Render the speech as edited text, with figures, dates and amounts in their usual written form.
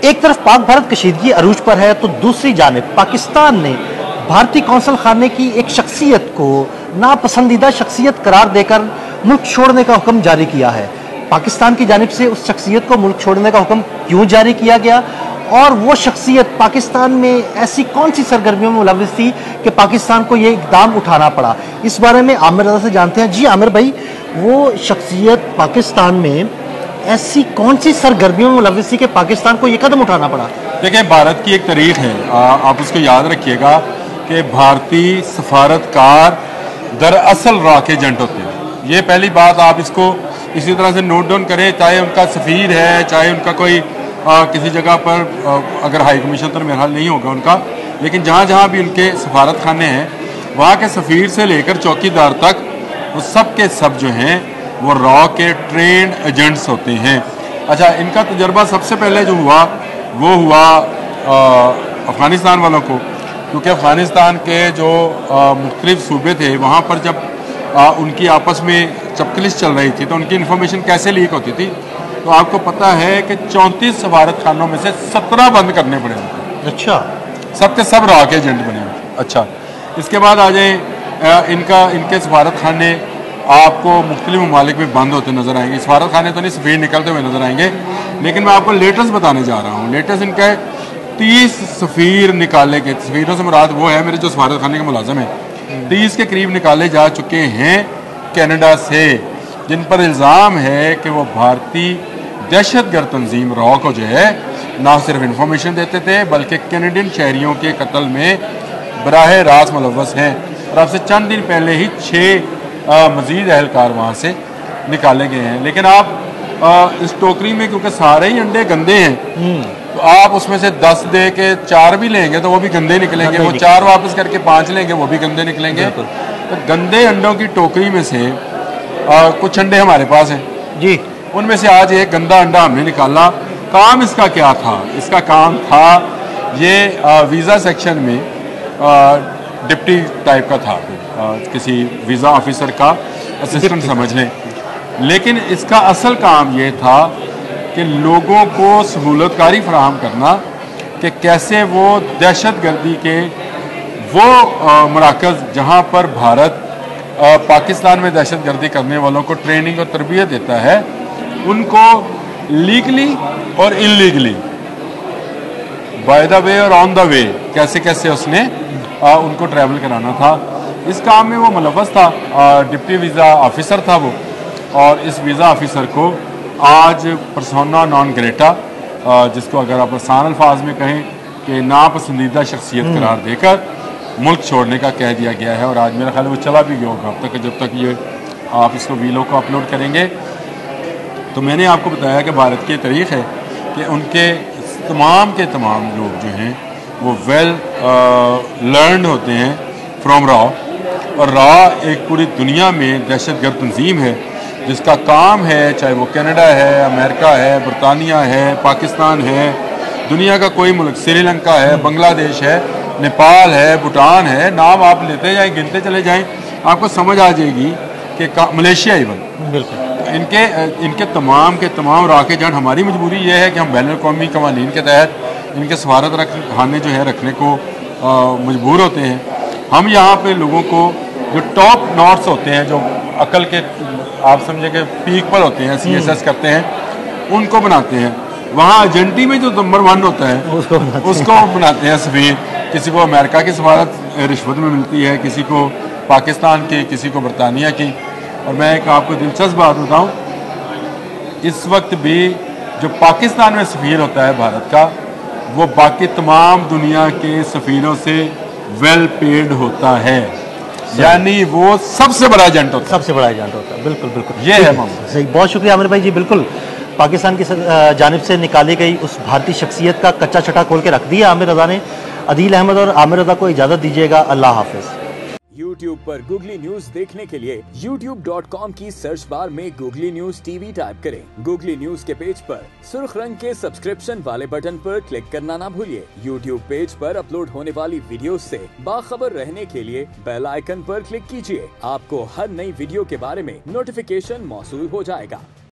एक तरफ पाक भारत कशीदगी अरूज पर है तो दूसरी जानिब पाकिस्तान ने भारतीय कौंसल खाने की एक शख्सियत को नापसंदीदा शख्सियत करार देकर मुल्क छोड़ने का हुक्म जारी किया है। पाकिस्तान की जानिब से उस शख्सियत को मुल्क छोड़ने का हुक्म क्यों जारी किया गया और वो शख्सियत पाकिस्तान में ऐसी कौन सी सरगर्मियों में मुलविस थी कि पाकिस्तान को ये इकदाम उठाना पड़ा, इस बारे में आमिर रजा से जानते हैं। जी आमिर भाई, वो शख्सियत पाकिस्तान में ऐसी कौन सी सरगर्मियों में मुलविस थी कि पाकिस्तान को ये कदम उठाना पड़ा? देखिए, भारत की एक तारीख है, आप उसको याद रखिएगा कि भारतीय सफारतकार दरअसल रॉ के एजेंट होते हैं। ये पहली बात आप इसको इसी तरह से नोट डाउन करें, चाहे उनका सफ़ीर है, चाहे उनका कोई किसी जगह पर अगर हाई कमीशन तो मेरा ख्याल नहीं होगा उनका, लेकिन जहाँ जहाँ भी उनके सफारत खाने हैं वहाँ के सफ़ीर से लेकर चौकीदार तक वो सब के सब जो हैं वो रॉ के ट्रेंड एजेंट्स होते हैं। अच्छा, इनका तजर्बा सबसे पहले जो हुआ वो हुआ अफ़गानिस्तान वालों को, क्योंकि अफ़गानिस्तान के जो मुख्तलिफ सूबे थे वहाँ पर जब उनकी आपस में चपकलिश चल रही थी तो उनकी इन्फॉर्मेशन कैसे लीक होती थी, तो आपको पता है कि 34 सफारत खानों में से 17 बंद करने पड़े थे। अच्छा, सब के सब रॉ के एजेंट बने हुए। अच्छा, इसके बाद आ जाए इनके सफारत खाने आपको मुख्तलिफ ममालिक में बंद होते नजर आएंगे। सफारत खाने तो नहीं, सफ़ीर निकलते हुए नजर आएंगे, लेकिन मैं आपको लेटेस्ट बताने जा रहा हूँ। लेटेस्ट इनके 30 सफ़ीर निकाले गए। सफ़ीरों से मुराद वो है मेरे जो सफारत खाने के मुलाजम है, 30 के करीब निकाले जा चुके हैं कनाडा से, जिन पर इल्ज़ाम है कि वो भारतीय दहशतगर्द तंजीम रॉ को जो है ना सिर्फ इंफॉर्मेशन देते थे बल्कि कैनेडियन शहरियों के कत्ल में बराह रास्त मुलव्वस हैं। और अब से चंद दिन पहले ही 6 मजीद एहलकार वहाँ से निकाले गए हैं। लेकिन आप इस टोकरी में क्योंकि सारे ही अंडे गंदे हैं तो आप उसमें से 10 दे के 4 भी लेंगे तो वो भी गंदे निकलेंगे, वो 4 वापस करके 5 लेंगे वो भी गंदे निकलेंगे। तो गंदे अंडों की टोकरी में से कुछ अंडे हमारे पास हैं जी, उनमें से आज एक गंदा अंडा हमने निकाला। काम इसका क्या था? इसका काम था ये वीज़ा सेक्शन में डिप्टी टाइप का था, किसी वीज़ा ऑफिसर का असिस्टेंट समझ लें, लेकिन इसका असल काम ये था कि लोगों को सहूलतकारी फराहम करना कि कैसे वो दहशत गर्दी के वो मराकज़ जहाँ पर भारत पाकिस्तान में दहशत गर्दी करने वालों को ट्रेनिंग और तरबियत देता है उनको लीगली और इलीगली, बाय द वे और ऑन द वे, कैसे कैसे उसने उनको ट्रैवल कराना था। इस काम में वो मुलव्वस था, डिप्टी वीज़ा ऑफिसर था वो, और इस वीज़ा ऑफिसर को आज पर्सोना नॉन ग्रेटा, जिसको अगर आप आसान अल्फाज में कहें कि नापसंदीदा शख्सियत करार देकर मुल्क छोड़ने का कह दिया गया है। और आज मेरा ख्याल है वो चला भी गया होगा अब तक, जब तक ये आप इसको वीडियो को अपलोड करेंगे। तो मैंने आपको बताया कि भारत की तारीख है कि उनके तमाम के तमाम लोग जो हैं वो वेल लर्नड होते हैं फ्रॉम रॉ, और रॉ एक पूरी दुनिया में दहशतगर्द तंजीम है जिसका काम है, चाहे वो कनाडा है, अमेरिका है, बरतानिया है, पाकिस्तान है, दुनिया का कोई मुल्क, श्रीलंका है, बांग्लादेश है, नेपाल है, भूटान है, नाम आप लेते जाएँ गिनते चले जाएँ आपको समझ आ जाएगी कि मलेशिया इवन। बिल्कुल, इनके तमाम के तमाम रॉ के एजेंट। हमारी मजबूरी ये है कि हम बैनुल अक़वामी क़वानीन के तहत इनके सफारत खाने जो है रखने को मजबूर होते हैं। हम यहाँ पे लोगों को जो टॉप नॉट्स होते हैं, जो अकल के आप समझे कि पीक पर होते हैं, CSS करते हैं, उनको बनाते हैं। वहाँ एजेंटी में जो नंबर 1 होता है उसको बनाते हैं सफ़ीर। किसी को अमेरिका की सफारत रिश्वत में मिलती है, किसी को पाकिस्तान की, किसी को बरतानिया की। और मैं एक आपको दिलचस्प बात बताऊँ, इस वक्त भी जो पाकिस्तान में सफ़ीर होता है भारत का, वो बाकी तमाम दुनिया के सफ़ीरों से वेल पेड होता है, यानी वो सबसे बड़ा एजेंट होता है। सबसे बड़ा एजेंट होता है, बिल्कुल बिल्कुल, ये है मामला। सही, बहुत शुक्रिया आमिर भाई जी। बिल्कुल, पाकिस्तान की जानिब से निकाली गई उस भारतीय शख्सियत का कच्चा छटा खोल के रख दिया आमिर रजा ने। अदील अहमद और आमिर रजा को इजाज़त दीजिएगा। अल्लाह हाफिज़। YouTube पर गूगली न्यूज देखने के लिए youtube.com की सर्च बार में गूगली न्यूज TV टाइप करें। गूगली न्यूज के पेज पर सुर्ख रंग के सब्सक्रिप्शन वाले बटन पर क्लिक करना ना भूलिए। YouTube पेज पर अपलोड होने वाली वीडियोस से बाखबर रहने के लिए बेल आइकन पर क्लिक कीजिए। आपको हर नई वीडियो के बारे में नोटिफिकेशन मौसूल हो जाएगा।